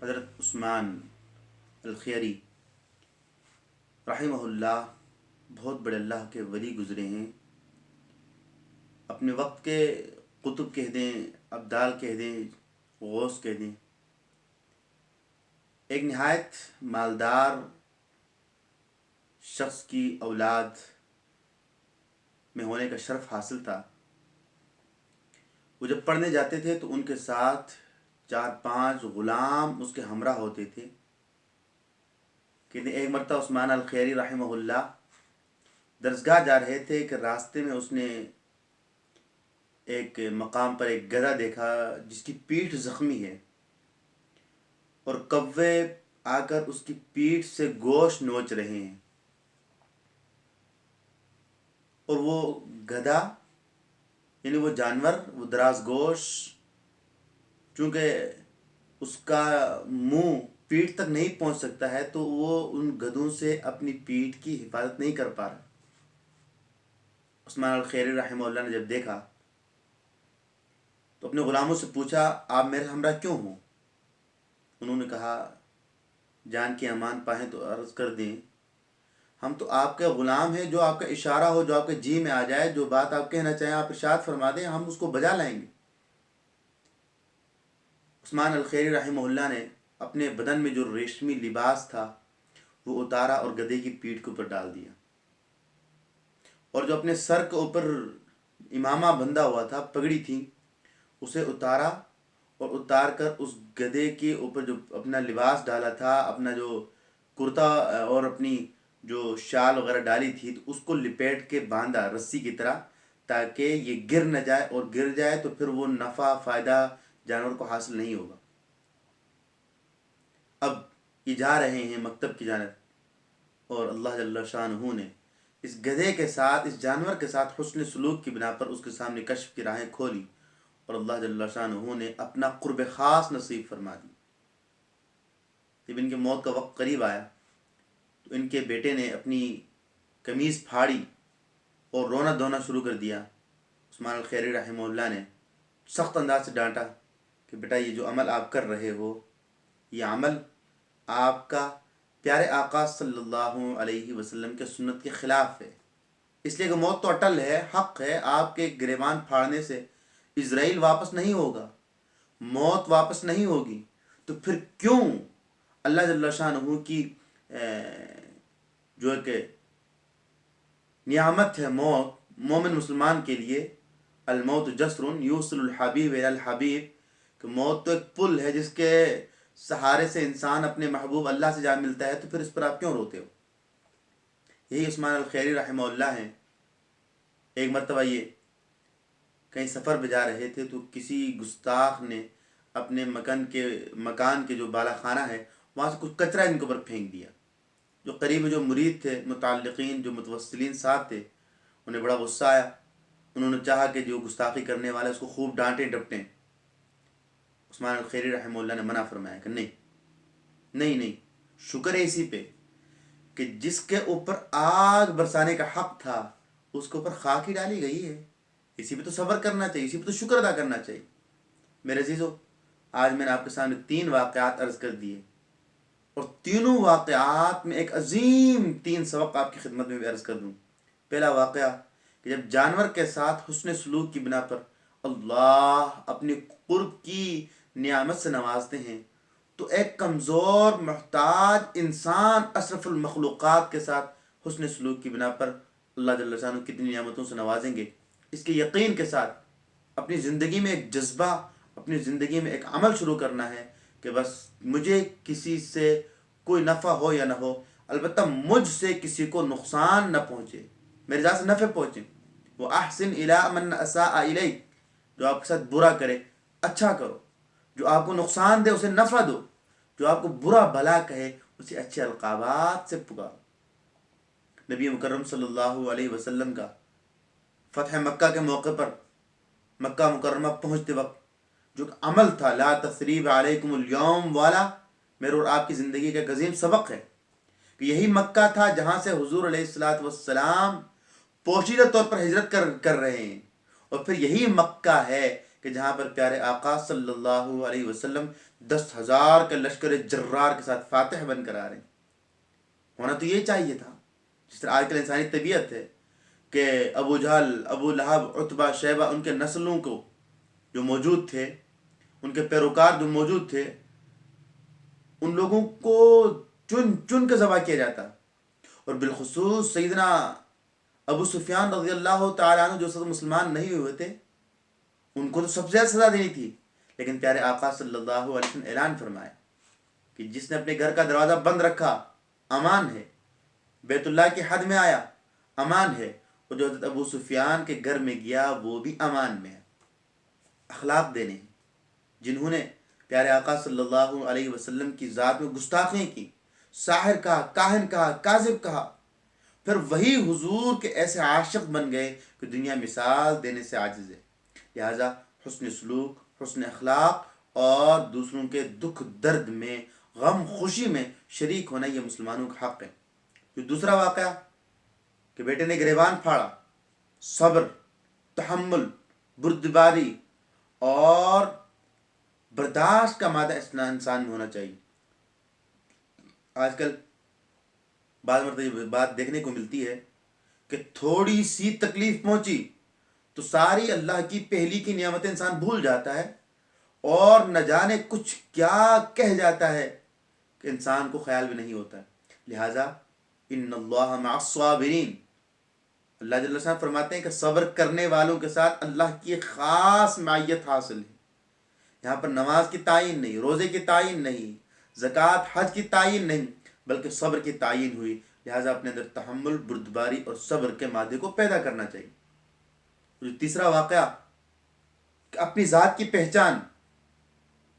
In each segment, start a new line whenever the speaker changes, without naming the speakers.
حضرت عثمان الخیری رحمہ اللہ بہت بڑے اللہ کے ولی گزرے ہیں. اپنے وقت کے قطب کہہ دیں، ابدال کہہ دیں، غوث کہہ دیں. ایک نہایت مالدار شخص کی اولاد میں ہونے کا شرف حاصل تھا. وہ جب پڑھنے جاتے تھے تو ان کے ساتھ 4-5 غلام اس کے ہمراہ ہوتے تھے. کہ ایک مرتبہ عثمان الخیری رحمہ اللہ درسگاہ جا رہے تھے کہ راستے میں اس نے ایک مقام پر ایک گدھا دیکھا جس کی پیٹھ زخمی ہے، اور کوے آ کر اس کی پیٹھ سے گوشت نوچ رہے ہیں. اور وہ گدھا یعنی وہ جانور، وہ دراز گوش، چونکہ اس کا منہ پیٹھ تک نہیں پہنچ سکتا ہے تو وہ ان گدھوں سے اپنی پیٹھ کی حفاظت نہیں کر پا رہا. عثمان الخیری رحمہ اللہ نے جب دیکھا تو اپنے غلاموں سے پوچھا، آپ میرے ہمراہ کیوں ہوں؟ انہوں نے کہا، جان کی امان پائیں تو عرض کر دیں، ہم تو آپ کے غلام ہیں، جو آپ کا اشارہ ہو، جو آپ کے جی میں آ جائے، جو بات آپ کہنا چاہیں آپ ارشاد فرما دیں، ہم اس کو بجا لائیں گے. عثمان الخیری رحمہ اللہ نے اپنے بدن میں جو ریشمی لباس تھا وہ اتارا اور گدھے کی پیٹھ کے اوپر ڈال دیا، اور جو اپنے سر کے اوپر امامہ بندھا ہوا تھا، پگڑی تھی، اسے اتارا اور اتار کر اس گدھے کے اوپر جو اپنا لباس ڈالا تھا، اپنا جو کرتا اور اپنی جو شال وغیرہ ڈالی تھی، تو اس کو لپیٹ کے باندھا رسی کی طرح، تاکہ یہ گر نہ جائے، اور گر جائے تو پھر وہ نفع فائدہ جانور کو حاصل نہیں ہوگا. اب یہ جا رہے ہیں مکتب کی جانب، اور اللہ جل شانہ نے اس گدھے کے ساتھ، اس جانور کے ساتھ حسن سلوک کی بنا پر اس کے سامنے کشف کی راہیں کھولی، اور اللہ جل شانہ نے اپنا قرب خاص نصیب فرما دی. جب ان کے موت کا وقت قریب آیا تو ان کے بیٹے نے اپنی قمیض پھاڑی اور رونا دھونا شروع کر دیا. عثمان الخیری رحمہ اللہ نے سخت انداز سے ڈانٹا کہ بیٹا، یہ جو عمل آپ کر رہے ہو، یہ عمل آپ کا پیارے آقا صلی اللہ علیہ وسلم کے سنت کے خلاف ہے. اس لیے کہ موت تو اٹل ہے، حق ہے. آپ کے گریبان پھاڑنے سے اسرائیل واپس نہیں ہوگا، موت واپس نہیں ہوگی. تو پھر کیوں اللہ جل شانہ کی جو کہ نعمت ہے موت مومن مسلمان کے لیے، الموت جسر یوصل الحبیب الی الحبیب، کہ موت تو ایک پل ہے جس کے سہارے سے انسان اپنے محبوب اللہ سے جا ملتا ہے. تو پھر اس پر آپ کیوں روتے ہو؟ یہی عثمان الخیری رحمہ اللہ ہیں. ایک مرتبہ یہ کہیں سفر پہ جا رہے تھے تو کسی گستاخ نے اپنے مکان کے جو بالا خانہ ہے وہاں سے کچھ کچرا ان کے اوپر پھینک دیا. جو قریب جو مرید تھے، متعلقین، جو متوسلین ساتھ تھے، انہیں بڑا غصہ آیا. انہوں نے چاہا کہ جو گستاخی کرنے والا ہے اس کو خوب ڈانٹیں ڈپٹیں. عثمان الخیری رحمہ اللہ نے منع فرمایا کہ نہیں، شکر ہے اسی پہ کہ جس کے اوپر آگ برسانے کا حق تھا اس کے اوپر خاک ہی ڈالی گئی ہے. اسی پہ تو صبر کرنا چاہیے، اسی پہ تو شکر ادا کرنا چاہیے. میرے عزیزو، آج میں نے آپ کے سامنے 3 واقعات عرض کر دیے، اور تینوں واقعات میں ایک عظیم 3 سبق آپ کی خدمت میں بھی عرض کر دوں. پہلا واقعہ کہ جب جانور کے ساتھ حسن سلوک کی بنا پر اللہ اپنی قرب کی نعمت سے نوازتے ہیں، تو ایک کمزور محتاج انسان اشرف المخلوقات کے ساتھ حسن سلوک کی بنا پر اللہ جل شانہ کتنی نعمتوں سے نوازیں گے. اس کے یقین کے ساتھ اپنی زندگی میں ایک جذبہ، اپنی زندگی میں ایک عمل شروع کرنا ہے کہ بس مجھے کسی سے کوئی نفع ہو یا نہ ہو، البتہ مجھ سے کسی کو نقصان نہ پہنچے، میرے ذات سے نفع پہنچے. وہ احسن الی من اساء الیک، جو آپ کے ساتھ برا کرے اچھا کرو، جو آپ کو نقصان دے اسے نفع دو، جو آپ کو برا بھلا کہے اسے اچھے القابات سے پکارو. نبی مکرم صلی اللہ علیہ وسلم کا فتح مکہ کے موقع پر مکہ مکرمہ پہنچتے وقت جو عمل تھا، لا تثریب علیکم اليوم والا، میرے اور آپ کی زندگی کا ایک عظیم سبق ہے کہ یہی مکہ تھا جہاں سے حضور علیہ الصلاۃ والسلام پوشیدہ طور پر ہجرت کر رہے ہیں، اور پھر یہی مکہ ہے کہ جہاں پر پیارے آقا صلی اللہ علیہ وسلم 10,000 کا لشکر جرار کے ساتھ فاتح بن کر آ رہے ہیں. ہونا تو یہ چاہیے تھا. جس طرح آج کل انسانی طبیعت ہے کہ ابو جہل، ابو لہب، عتبہ، شیبہ، ان کے نسلوں کو جو موجود تھے، ان کے پیروکار جو موجود تھے، ان لوگوں کو چن چن کے ذبح کیا جاتا. اور بالخصوص سیدنا ابو سفیان رضی اللہ تعالیٰ عنہ جو سب مسلمان نہیں ہوئے تھے، ان کو تو سب سے زیادہ سزا دینی تھی. لیکن پیارے آقا صلی اللہ علیہ وسلم نے اعلان فرمایا کہ جس نے اپنے گھر کا دروازہ بند رکھا امان ہے، بیت اللہ کی حد میں آیا امان ہے، اور جو حضرت ابو سفیان کے گھر میں گیا وہ بھی امان میں ہے. اخلاق دینے ہیں. جنہوں نے پیارے آقا صلی اللہ علیہ وسلم کی ذات میں گستاخیاں کی، ساحر کہا، کاہن کہا، کاذب کہا، پھر وہی حضور کے ایسے عاشق بن گئے کہ دنیا مثال دینے سے عاجز ہے. لہٰذا حسن سلوک، حسن اخلاق اور دوسروں کے دکھ درد میں، غم خوشی میں شریک ہونا یہ مسلمانوں کا حق ہے. جو دوسرا واقعہ کہ بیٹے نے گریبان پھاڑا، صبر، تحمل، بردباری اور برداشت کا مادہ انسان میں ہونا چاہیے. آج کل بعض مرتبہ یہ بات دیکھنے کو ملتی ہے کہ تھوڑی سی تکلیف پہنچی تو ساری اللہ کی پہلی کی نعمتیں انسان بھول جاتا ہے، اور نہ جانے کچھ کیا کہہ جاتا ہے کہ انسان کو خیال بھی نہیں ہوتا ہے. لہٰذا ان اللہ مع الصابرین، اللہ جل وعلا فرماتے ہیں کہ صبر کرنے والوں کے ساتھ اللہ کی خاص معیت حاصل ہے. یہاں پر نماز کی تعین نہیں، روزے کی تعین نہیں، زکوٰۃ، حج کی تعین نہیں، بلکہ صبر کی تعین ہوئی. لہٰذا اپنے اندر تحمل، بردباری اور صبر کے مادے کو پیدا کرنا چاہیے. جو تیسرا واقعہ کہ اپنی ذات کی پہچان،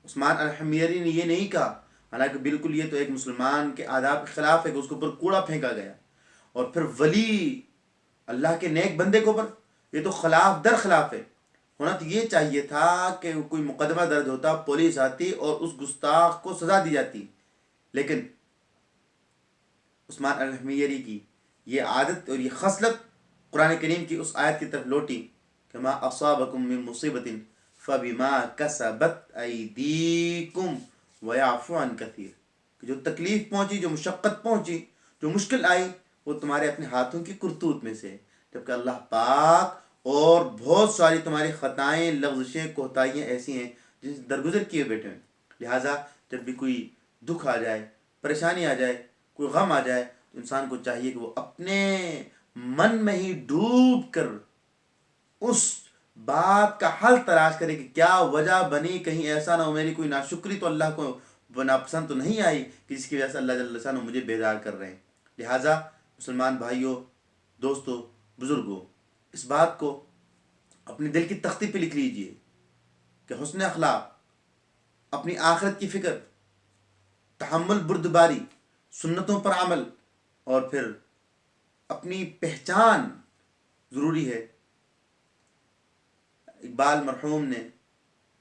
عثمان الحمیری نے یہ نہیں کہا، حالانکہ بالکل یہ تو ایک مسلمان کے آداب کے خلاف ہے کہ اس کے اوپر کوڑا پھینکا گیا، اور پھر ولی اللہ کے نیک بندے کے اوپر، یہ تو خلاف در خلاف ہے. ہونا تو یہ چاہیے تھا کہ کوئی مقدمہ درج ہوتا، پولیس آتی اور اس گستاخ کو سزا دی جاتی. لیکن عثمان الحمیری کی یہ عادت اور یہ خصلت قرآن کریم کی اس آیت کی طرف لوٹی کہ ما اصابکم من مصیبت فبما کسبت ایدیکم ویعفو عن کثیر، کہ جو تکلیف پہنچی، جو مشقت پہنچی، جو مشکل آئی، وہ تمہارے اپنے ہاتھوں کی کرتوت میں سے، جبکہ اللہ پاک اور بہت ساری تمہاری خطائیں، لغزشیں، کوتاہیاں ایسی ہیں جن سے درگزر کیے بیٹھے ہیں. لہٰذا جب بھی کوئی دکھ آ جائے، پریشانی آ جائے، کوئی غم آ جائے، تو انسان کو چاہیے کہ وہ اپنے من میں ہی ڈوب کر اس بات کا حل تلاش کرے کہ کیا وجہ بنی، کہیں ایسا نہ ہو میری کوئی ناشکری تو اللہ کو ناپسند تو نہیں آئی کہ جس کی وجہ سے اللہ جل شانہ مجھے بیدار کر رہے ہیں. لہٰذا مسلمان بھائیوں، دوستوں، بزرگوں، اس بات کو اپنے دل کی تختی پہ لکھ لیجئے کہ حسن اخلاق، اپنی آخرت کی فکر، تحمل، بردباری، سنتوں پر عمل، اور پھر اپنی پہچان ضروری ہے. اقبال مرحوم نے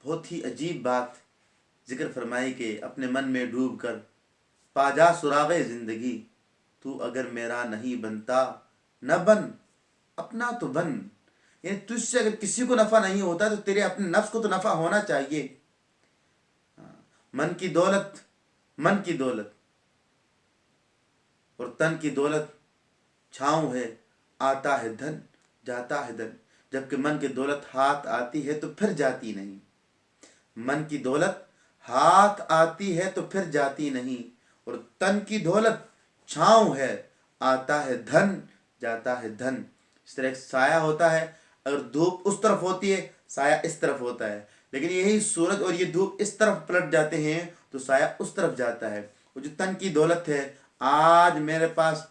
بہت ہی عجیب بات ذکر فرمائی کہ اپنے من میں ڈوب کر پا جا سراغ زندگی، تو اگر میرا نہیں بنتا نہ بن، اپنا تو بن. یعنی تجھ سے اگر کسی کو نفع نہیں ہوتا تو تیرے اپنے نفس کو تو نفع ہونا چاہیے. من کی دولت اور تن کی دولت چھاؤں ہے، آتا ہے دھن، جاتا ہے دھن. جبکہ من کی دولت ہاتھ آتی ہے تو پھر جاتی نہیں. من کی دولت ہاتھ آتی ہے تو پھر جاتی نہیں، اور تن کی دولت چھاؤں ہے، آتا ہے دھن، جاتا ہے دھن. اس طرح ایک سایہ ہوتا ہے، اگر دھوپ اس طرف ہوتی ہے سایہ اس طرف ہوتا ہے، لیکن یہی سورج اور یہ دھوپ اس طرف پلٹ جاتے ہیں تو سایہ اس طرف جاتا ہے. وہ جو تن کی دولت ہے، آج میرے پاس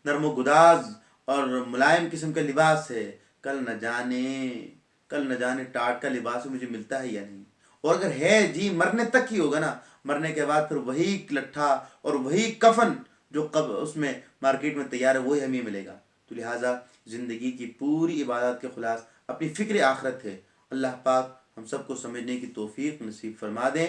نرم و گداز اور ملائم قسم کا لباس ہے، کل نہ جانے ٹاٹ کا لباس مجھے ملتا ہے یا نہیں. اور اگر ہے جی مرنے تک ہی ہوگا نا، مرنے کے بعد پھر وہی لٹھا اور وہی کفن جو اس میں مارکیٹ میں تیار ہے وہی ہمیں ملے گا. تو لہٰذا زندگی کی پوری عبادت کے خلاص اپنی فکر آخرت ہے. اللہ پاک ہم سب کو سمجھنے کی توفیق نصیب فرما دیں.